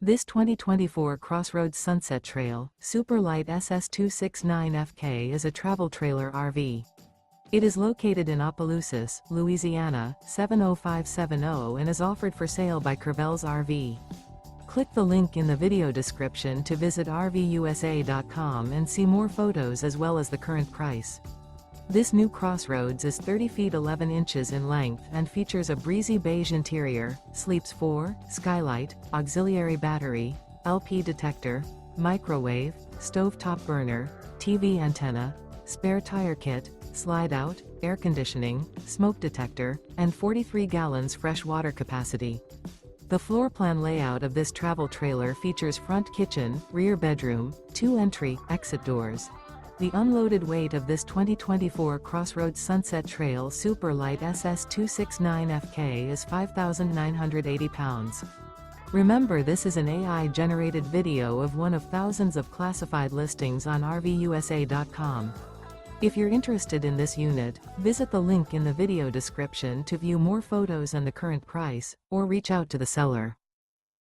This 2024 CrossRoads Sunset Trail Super Lite SS269FK is a travel trailer RV. It is located in Opelousas, Louisiana, 70570 and is offered for sale by Courvelle's RV. Click the link in the video description to visit RVUSA.com and see more photos as well as the current price. This new CrossRoads is 30 feet 11 inches in length and features a breezy beige interior, sleeps 4, skylight, auxiliary battery, LP detector, microwave, stovetop burner, TV antenna, spare tire kit, slide-out, air conditioning, smoke detector, and 43 gallons fresh water capacity. The floor plan layout of this travel trailer features front kitchen, rear bedroom, 2 entry, exit doors. The unloaded weight of this 2024 CrossRoads Sunset Trail Super Lite SS269FK is 5,980 pounds. Remember, this is an AI-generated video of one of thousands of classified listings on RVUSA.com. If you're interested in this unit, visit the link in the video description to view more photos and the current price, or reach out to the seller.